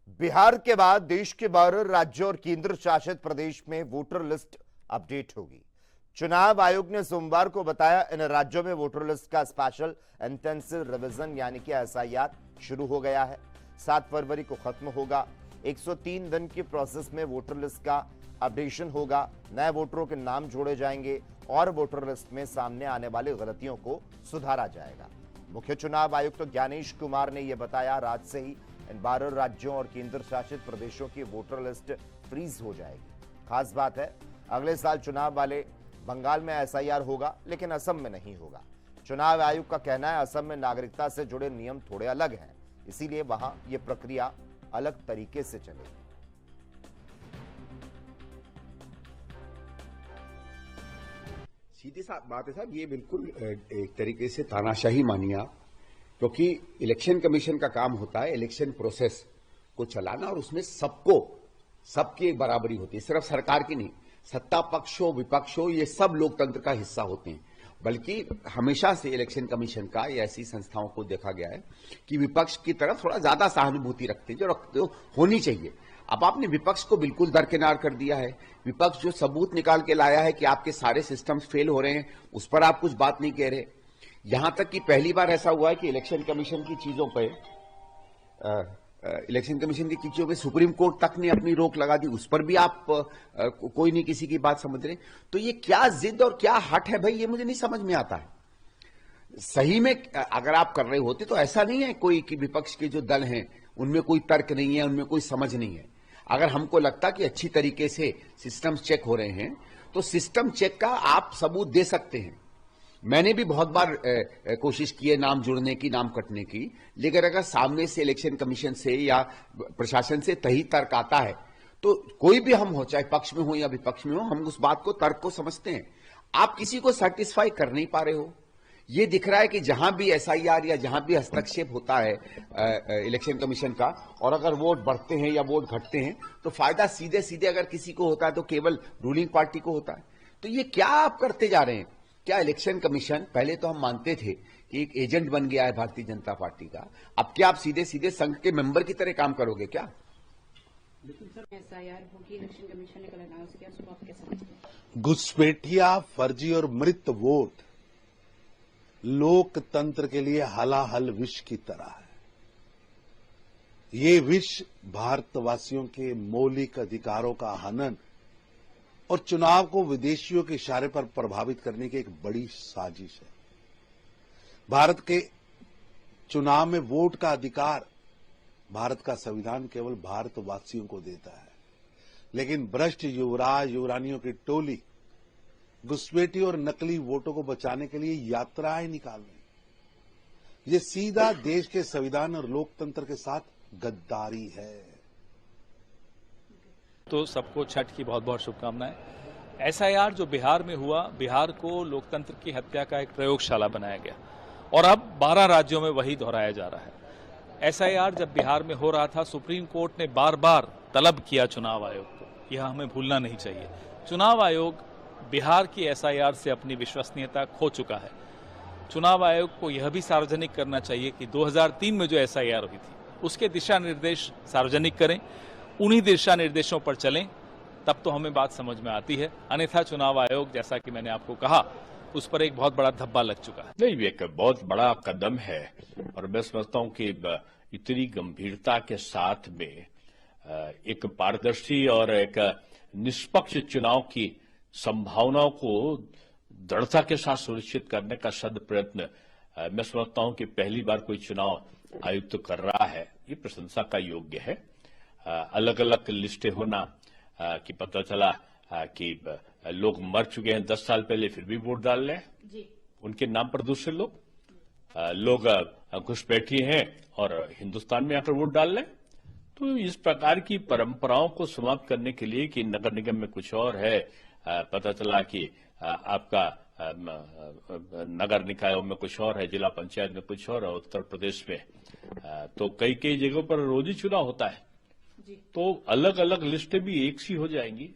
बिहार के बाद देश के 12 राज्यों और केंद्र शासित प्रदेश में वोटर लिस्ट अपडेट होगी। चुनाव आयोग ने सोमवार को बताया इन राज्यों में वोटर लिस्ट का स्पेशल इंटेंसिव रिवीजन यानी कि एसआईआर शुरू हो गया है। 7 फरवरी को खत्म होगा। 103 दिन की प्रोसेस में वोटर लिस्ट का अपडेशन होगा। नए वोटरों के नाम जोड़े जाएंगे और वोटर लिस्ट में सामने आने वाली गलतियों को सुधारा जाएगा। मुख्य चुनाव आयुक्त ज्ञानेश कुमार ने यह बताया, राज्य से ही इन 12 राज्यों और केंद्र शासित प्रदेशों की वोटर लिस्ट फ्रीज हो जाएगी। खास बात है, अगले साल चुनाव वाले बंगाल में एसआईआर होगा, लेकिन असम में नहीं होगा। चुनाव आयोग का कहना है, असम में नागरिकता से जुड़े नियम थोड़े अलग हैं, इसीलिए वहां यह प्रक्रिया अलग तरीके से चलेगी। सीधी सा बात है साहब, ये बिल्कुल एक तरीके से तानाशाही मानिए आप, क्योंकि इलेक्शन कमीशन का काम होता है इलेक्शन प्रोसेस को चलाना और उसमें सबकी एक बराबरी होती है। सिर्फ सरकार की नहीं, सत्ता पक्ष हो विपक्ष हो, ये सब लोकतंत्र का हिस्सा होते हैं। बल्कि हमेशा से इलेक्शन कमीशन का या ऐसी संस्थाओं को देखा गया है कि विपक्ष की तरफ थोड़ा ज्यादा सहानुभूति रखते हैं, जो होनी चाहिए। अब आपने विपक्ष को बिल्कुल दरकिनार कर दिया है। विपक्ष जो सबूत निकाल के लाया है कि आपके सारे सिस्टम्स फेल हो रहे हैं, उस पर आप कुछ बात नहीं कह रहे। यहां तक कि पहली बार ऐसा हुआ है कि इलेक्शन कमीशन की चीजों पे सुप्रीम कोर्ट तक ने अपनी रोक लगा दी, उस पर भी आप कोई नहीं किसी की बात समझ रहे। तो ये क्या जिद और क्या हट है भाई, ये मुझे नहीं समझ में आता है। सही में अगर आप कर रहे होते तो ऐसा नहीं है कोई कि विपक्ष के जो दल हैं उनमें कोई तर्क नहीं है, उनमें कोई समझ नहीं है। अगर हमको लगता कि अच्छी तरीके से सिस्टम्स चेक हो रहे हैं तो सिस्टम चेक का आप सबूत दे सकते हैं। मैंने भी बहुत बार कोशिश की है नाम जुड़ने की, नाम कटने की, लेकिन अगर सामने से इलेक्शन कमीशन से या प्रशासन से तही तर्क आता है तो कोई भी हम हो, चाहे पक्ष में हो या विपक्ष में हो, हम उस बात को, तर्क को समझते हैं। आप किसी को सेटिस्फाई कर नहीं पा रहे हो। ये दिख रहा है कि जहां भी एसआईआर या जहां भी हस्तक्षेप होता है इलेक्शन कमीशन का, और अगर वोट बढ़ते हैं या वोट घटते हैं तो फायदा सीधे सीधे अगर किसी को होता है तो केवल रूलिंग पार्टी को होता है। तो ये क्या आप करते जा रहे हैं? क्या इलेक्शन कमीशन, पहले तो हम मानते थे कि एक एजेंट बन गया है भारतीय जनता पार्टी का, अब क्या आप सीधे सीधे संघ के मेंबर की तरह काम करोगे क्या? लेकिन सर, एसआईआर होगी, इलेक्शन कमीशन ने कल अनाउंस किया, उसको आप कैसे समझते हैं? घुसपैठिया, फर्जी और मृत वोट लोकतंत्र के लिए हलाहल विष की तरह है। ये विष भारतवासियों के मौलिक अधिकारों का हनन और चुनाव को विदेशियों के इशारे पर प्रभावित करने की एक बड़ी साजिश है। भारत के चुनाव में वोट का अधिकार भारत का संविधान केवल भारतवासियों को देता है, लेकिन भ्रष्ट युवराज युवरानियों की टोली घुसपैठी और नकली वोटों को बचाने के लिए यात्राएं निकाल रही। ये सीधा देश के संविधान और लोकतंत्र के साथ गद्दारी है। तो सबको छठ की बहुत बहुत शुभकामनाएं। एसआईआर जो बिहार में हुआ, बिहार को लोकतंत्र की हत्या का एक प्रयोगशाला बनाया गया और अब 12 राज्यों में वही दोहराया जा रहा है। एसआईआर जब बिहार में हो रहा था, सुप्रीम कोर्ट ने बार बार तलब किया चुनाव आयोग को, यह हमें भूलना नहीं चाहिए। चुनाव आयोग बिहार की एसआईआर से अपनी विश्वसनीयता खो चुका है। चुनाव आयोग को यह भी सार्वजनिक करना चाहिए कि 2003 में जो एसआईआर हुई थी उसके दिशा निर्देश सार्वजनिक करें, उन्हीं दिशा निर्देशों पर चलें, तब तो हमें बात समझ में आती है। अन्यथा चुनाव आयोग, जैसा कि मैंने आपको कहा, उस पर एक बहुत बड़ा धब्बा लग चुका है। नहीं, एक बहुत बड़ा कदम है और मैं समझता हूं कि इतनी गंभीरता के साथ में एक पारदर्शी और एक निष्पक्ष चुनाव की संभावनाओं को दृढ़ता के साथ सुनिश्चित करने का सद प्रयत्न मैं समझता हूं कि पहली बार कोई चुनाव आयुक्त कर रहा है। ये प्रशंसा का योग्य है। अलग अलग लिस्टें होना कि पता चला कि लोग मर चुके हैं 10 साल पहले फिर भी वोट डाल रहे हैं, उनके नाम पर दूसरे लोग घुसपैठी हैं और हिंदुस्तान में आकर वोट डाल रहे हैं। तो इस प्रकार की परंपराओं को समाप्त करने के लिए कि नगर निगम में कुछ और है, पता चला कि आपका नगर निकायों में कुछ और है, जिला पंचायत में कुछ और है, उत्तर प्रदेश में तो कई जगहों पर रोज ही चुनाव होता है। तो अलग अलग लिस्टें भी एक सी हो जाएंगी।